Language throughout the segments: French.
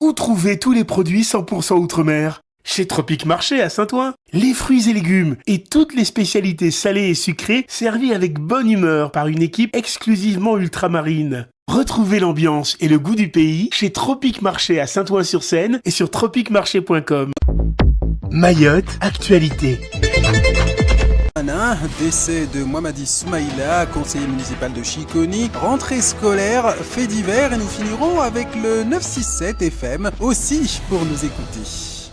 Où trouver tous les produits 100% Outre-mer? Chez Tropic Marché à Saint-Ouen. Les fruits et légumes et toutes les spécialités salées et sucrées servies avec bonne humeur par une équipe exclusivement ultramarine. Retrouvez l'ambiance et le goût du pays chez Tropic Marché à Saint-Ouen-sur-Seine et sur tropicmarché.com. Mayotte, actualité. Décès de Mohamadi Soumaïla, conseiller municipal de Chiconi, rentrée scolaire, faits divers et nous finirons avec le 967 FM aussi pour nous écouter.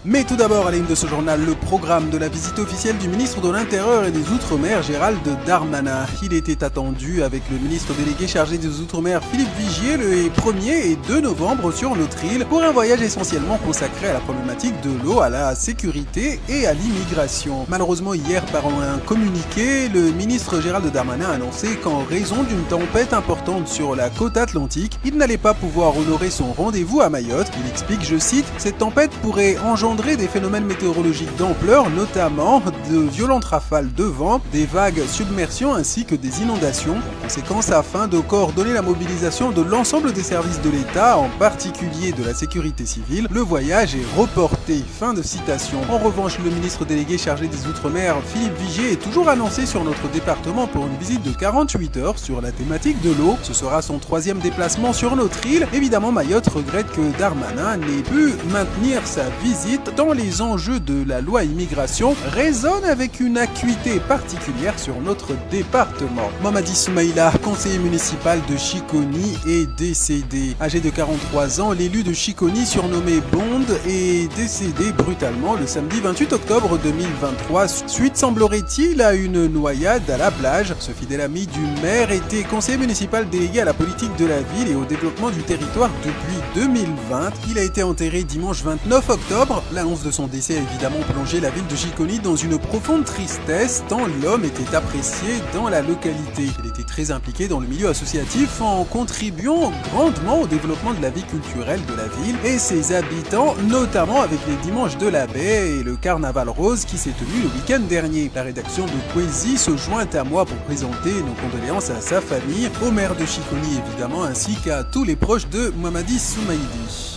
Mais tout d'abord, à la une de ce journal, le programme de la visite officielle du ministre de l'Intérieur et des Outre-mer, Gérald Darmanin. Il était attendu avec le ministre délégué chargé des Outre-mer, Philippe Vigier, le 1er et 2 novembre sur notre île, pour un voyage essentiellement consacré à la problématique de l'eau, à la sécurité et à l'immigration. Malheureusement, hier, par un communiqué, le ministre Gérald Darmanin a annoncé qu'en raison d'une tempête importante sur la côte atlantique, il n'allait pas pouvoir honorer son rendez-vous à Mayotte. Il explique, je cite, « Cette tempête pourrait engendrer des phénomènes météorologiques d'ampleur, notamment de violentes rafales de vent, des vagues submersions ainsi que des inondations. En conséquence, afin de coordonner la mobilisation de l'ensemble des services de l'État, en particulier de la sécurité civile, le voyage est reporté. » Fin de citation. En revanche, le ministre délégué chargé des Outre-mer, Philippe Vigier, est toujours annoncé sur notre département pour une visite de 48 heures sur la thématique de l'eau. Ce sera son 3e déplacement sur notre île. Évidemment, Mayotte regrette que Darmanin n'ait pu maintenir sa visite tant les enjeux de la loi immigration résonnent avec une acuité particulière sur notre département. Mohamadi Soumaïla, conseiller municipal de Chiconi, est décédé. Âgé de 43 ans, l'élu de Chiconi, surnommé Bond, est décédé brutalement le samedi 28 octobre 2023, suite semblerait-il à une noyade à la plage. Ce fidèle ami du maire était conseiller municipal délégué à la politique de la ville et au développement du territoire depuis 2020. Il a été enterré dimanche 29 octobre. L'annonce de son décès a évidemment plongé la ville de Chiconi dans une profonde tristesse tant l'homme était apprécié dans la localité. Il était très impliqué dans le milieu associatif en contribuant grandement au développement de la vie culturelle de la ville et ses habitants, notamment avec les dimanches de la baie et le carnaval rose qui s'est tenu le week-end dernier. La rédaction de Poésie se joint à moi pour présenter nos condoléances à sa famille, au maire de Chiconi évidemment, ainsi qu'à tous les proches de Mohamadi Soumaïli.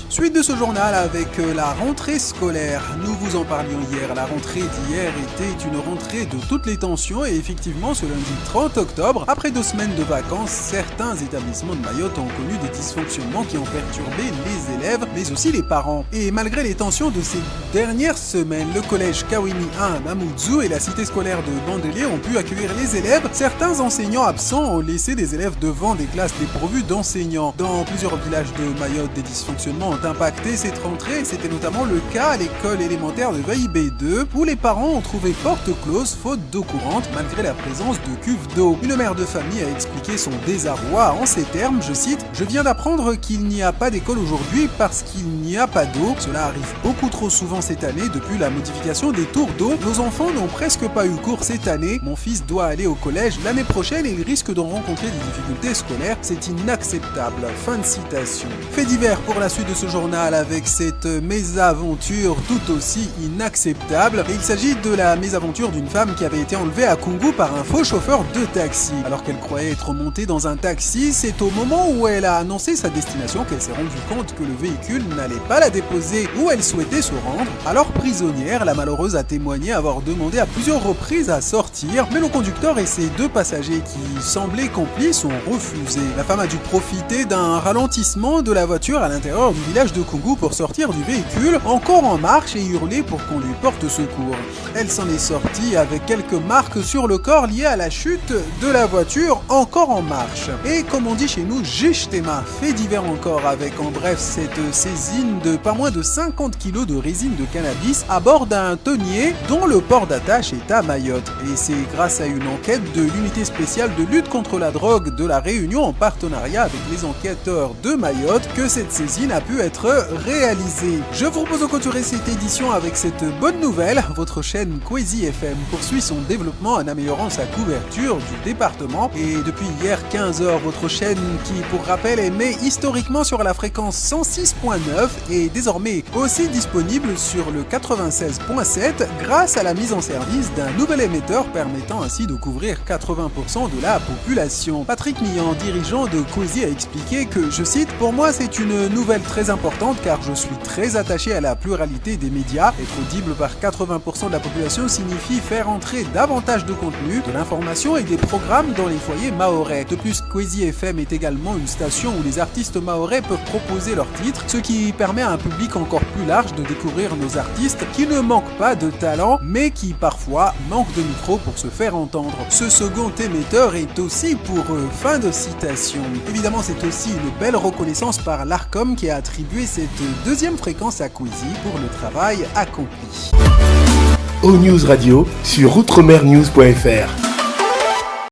Suite de ce journal avec la rentrée scolaire. Nous vous en parlions hier. La rentrée d'hier était une rentrée de toutes les tensions et effectivement ce lundi 30 octobre, après 2 semaines de vacances, certains établissements de Mayotte ont connu des dysfonctionnements qui ont perturbé les élèves mais aussi les parents. Et malgré les tensions de ces dernières semaines, le collège Kawini 1 à Mamoudzou et la cité scolaire de Bandelier ont pu accueillir les élèves. Certains enseignants absents ont laissé des élèves devant des classes dépourvues d'enseignants. Dans plusieurs villages de Mayotte, des dysfonctionnements ont impacté cette rentrée. C'était notamment le cas à l'école élémentaire de Vaïbé 2 où les parents ont trouvé porte close faute d'eau courante malgré la présence de cuves d'eau. Une mère de famille a expliqué son désarroi en ces termes, je cite, « Je viens d'apprendre qu'il n'y a pas d'école aujourd'hui parce qu'il n'y a pas d'eau. Cela arrive beaucoup trop souvent cette année depuis la modification des tours d'eau. Nos enfants n'ont presque pas eu cours cette année. Mon fils doit aller au collège l'année prochaine et il risque d'en rencontrer des difficultés scolaires. C'est inacceptable. » Fin de citation. Fait divers pour la suite de ce journal avec cette mésaventure tout aussi inacceptable. Et il s'agit de la mésaventure d'une femme qui avait été enlevée à Kungu par un faux chauffeur de taxi. Alors qu'elle croyait être montée dans un taxi, c'est au moment où elle a annoncé sa destination qu'elle s'est rendue compte que le véhicule n'allait pas la déposer où elle souhaitait se rendre. Alors prisonnière, la malheureuse a témoigné avoir demandé à plusieurs reprises à sortir, mais le conducteur et ses 2 passagers qui semblaient complices ont refusé. La femme a dû profiter d'un ralentissement de la voiture à l'intérieur du village de Kungu pour sortir du véhicule, encore en marche, et hurler pour qu'on lui porte secours. Elle s'en est sortie avec quelques marques sur le corps liées à la chute de la voiture, encore en marche. Et comme on dit chez nous, Jishtema, fait divers encore avec en bref cette saisine de pas moins de 50 kg de résine de cannabis à bord d'un tonnier dont le port d'attache est à Mayotte. Et c'est grâce à une enquête de l'unité spéciale de lutte contre la drogue de la Réunion en partenariat avec les enquêteurs de Mayotte que cette saisine a pu être réalisée. Je vous propose de clôturer cette édition avec cette bonne nouvelle. Votre chaîne Kwezi FM poursuit son développement en améliorant sa couverture du département. Et depuis hier 15h, votre chaîne qui, pour rappel, émet historiquement sur la fréquence 106.9 est désormais aussi disponible sur le 96.7 grâce à la mise en service d'un nouvel émetteur permettant ainsi de couvrir 80% de la population. Patrick Millan, dirigeant de Kwezi, a expliqué que, je cite, « Pour moi, c'est une nouvelle très importante car je suis très attaché à la pluralité des médias. Être audible par 80% de la population signifie faire entrer davantage de contenu, de l'information et des programmes dans les foyers mahorais. De plus, Kwezi FM est également une station où les artistes mahorais peuvent proposer leurs titres, ce qui permet à un public encore plus large de découvrir nos artistes qui ne manquent pas de talent, mais qui parfois manquent de micro pour se faire entendre. Ce second émetteur est aussi pour eux. Fin de citation. Évidemment, c'est aussi une belle reconnaissance par l'Arcom qui a attribué cette deuxième fréquence à Kwezi pour le travail accompli. O-News Radio sur outremernews.fr.